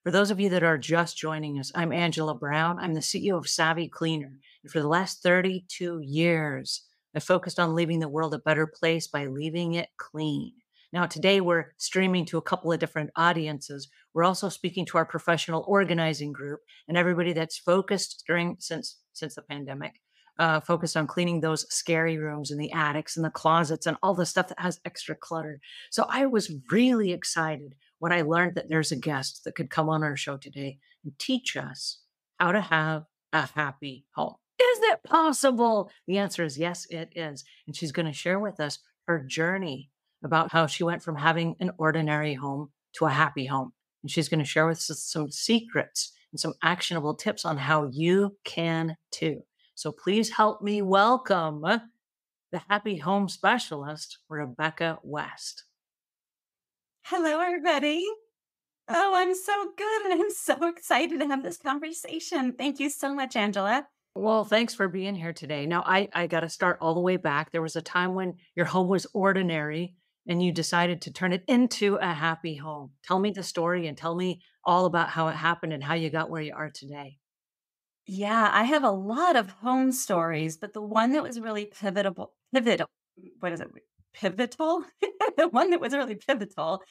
For those of you that are just joining us, I'm Angela Brown. I'm the CEO of Savvy Cleaner. And for the last 32 years, I focused on leaving the world a better place by leaving it clean. Now, today we're streaming to a couple of different audiences. We're also speaking to our professional organizing group and everybody that's focused since the pandemic, focused on cleaning those scary rooms and the attics and the closets and all the stuff that has extra clutter. So I was really excited when I learned that there's a guest that could come on our show today and teach us how to have a happy home. Is it possible? The answer is yes, it is. And she's going to share with us her journey about how she went from having an ordinary home to a happy home. And she's going to share with us some secrets and some actionable tips on how you can too. So please help me welcome the happy home specialist, Rebecca West. Hello, everybody. Oh, I'm so good. And I'm so excited to have this conversation. Thank you so much, Angela. Well, thanks for being here today. Now, I got to start all the way back. There was a time when your home was ordinary and you decided to turn it into a happy home. Tell me the story and tell me all about how it happened and how you got where you are today. Yeah, I have a lot of home stories, but the one that was really pivotal, what is it? Pivotal? The one that was really pivotal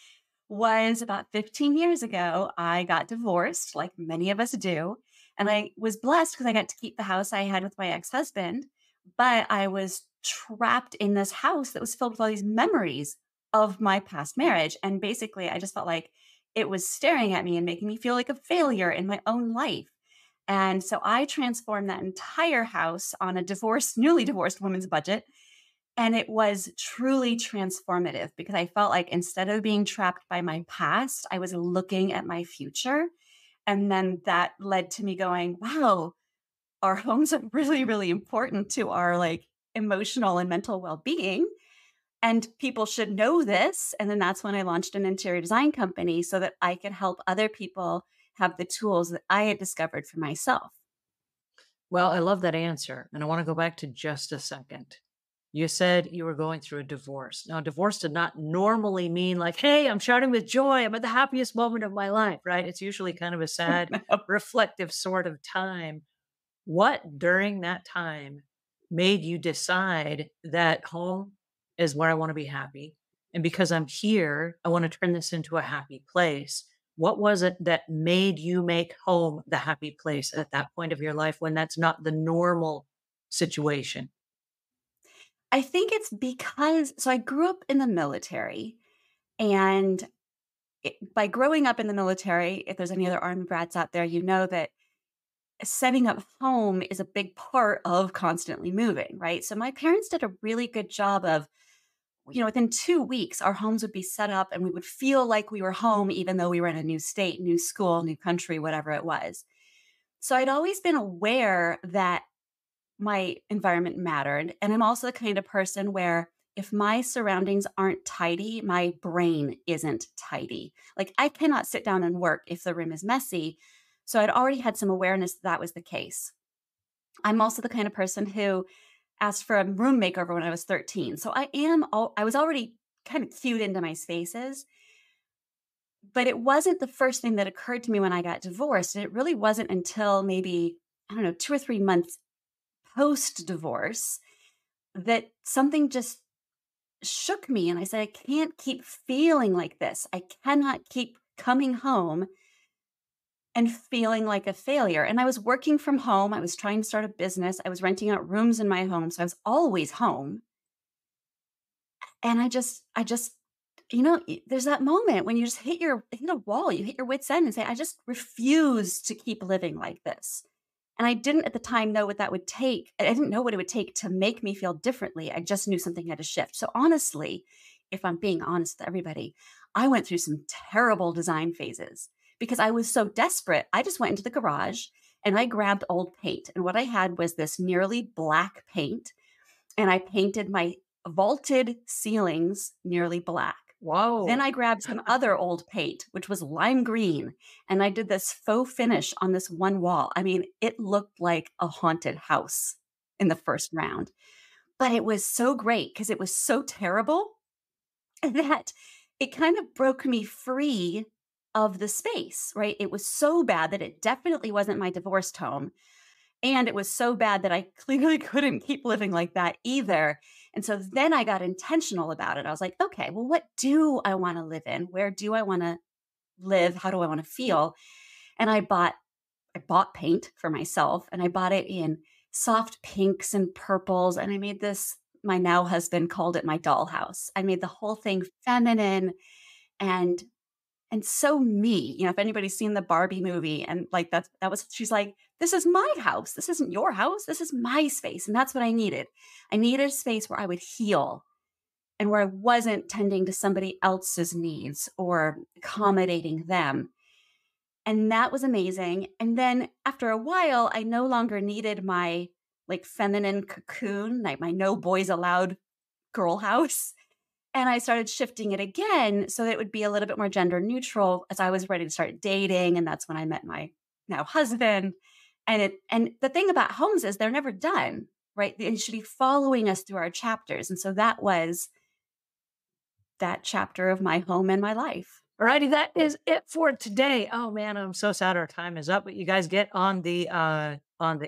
was about 15 years ago. I got divorced, like many of us do. And I was blessed because I got to keep the house I had with my ex husband. But I was trapped in this house that was filled with all these memories of my past marriage. And basically, I just felt like it was staring at me and making me feel like a failure in my own life. And so I transformed that entire house on a newly divorced woman's budget, and it was truly transformative because I felt like instead of being trapped by my past, I was looking at my future. And then that led to me going, wow, our homes are really, really important to our like emotional and mental well being. And people should know this. And then that's when I launched an interior design company so that I could help other people have the tools that I had discovered for myself. Well, I love that answer. And I want to go back to just a second. You said you were going through a divorce. Now, divorce did not normally mean like, hey, I'm shouting with joy. I'm at the happiest moment of my life, right? It's usually kind of a sad, reflective sort of time. What during that time made you decide that home is where I want to be happy? And because I'm here, I want to turn this into a happy place. What was it that made you make home the happy place at that point of your life when that's not the normal situation? I think it's because so I grew up in the military, and by growing up in the military, if there's any other army brats out there, you know that setting up home is a big part of constantly moving, right? So my parents did a really good job of, within 2 weeks, our homes would be set up and we would feel like we were home, even though we were in a new state, new school, new country, whatever it was. So I'd always been aware that my environment mattered. And I'm also the kind of person where if my surroundings aren't tidy, my brain isn't tidy. Like I cannot sit down and work if the room is messy. So I'd already had some awareness that was the case. I'm also the kind of person who asked for a room makeover when I was 13. So I was already kind of cued into my spaces, but it wasn't the first thing that occurred to me when I got divorced. And it really wasn't until maybe, I don't know, 2 or 3 months post divorce that something just shook me. And I said, I can't keep feeling like this. I cannot keep coming home and feeling like a failure. And I was working from home. I was trying to start a business. I was renting out rooms in my home. So I was always home. And there's that moment when you just hit a wall, you hit your wit's end and say, I just refuse to keep living like this. And I didn't at the time know what that would take. I didn't know what it would take to make me feel differently. I just knew something had to shift. So honestly, if I'm being honest with everybody, I went through some terrible design phases because I was so desperate. I just went into the garage and I grabbed old paint. And what I had was this nearly black paint. And I painted my vaulted ceilings nearly black. Then Whoa. I grabbed some other old paint, which was lime green, and I did this faux finish on this one wall. I mean, it looked like a haunted house in the first round, but it was so great because it was so terrible that it kind of broke me free of the space, right? It was so bad that it definitely wasn't my divorced home. And it was so bad that I clearly couldn't keep living like that either. And so then I got intentional about it. I was like, okay, well, what do I want to live in? Where do I want to live? How do I want to feel? And I bought paint for myself and I bought it in soft pinks and purples. And I made this, my now husband called it my dollhouse. I made the whole thing feminine and so me. If anybody's seen the Barbie movie and like that was she's like, "This is my house. This isn't your house. This is my space." And that's what I needed. I needed a space where I would heal and where I wasn't tending to somebody else's needs or accommodating them. And that was amazing. And then after a while, I no longer needed my like feminine cocoon, like my no boys allowed girl house. And I started shifting it again so that it would be a little bit more gender neutral as I was ready to start dating. And that's when I met my now husband. And the thing about homes is they're never done, right? They should be following us through our chapters. And so that was that chapter of my home and my life. Alrighty, that is it for today. Oh man, I'm so sad our time is up, but you guys get on the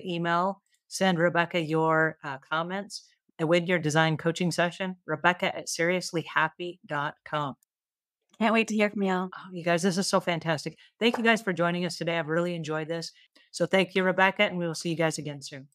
email, send Rebecca your comments and win your design coaching session, Rebecca at seriouslyhappy.com. Can't wait to hear from y'all. Oh, you guys, this is so fantastic. Thank you guys for joining us today. I've really enjoyed this. So thank you, Rebecca, and we will see you guys again soon.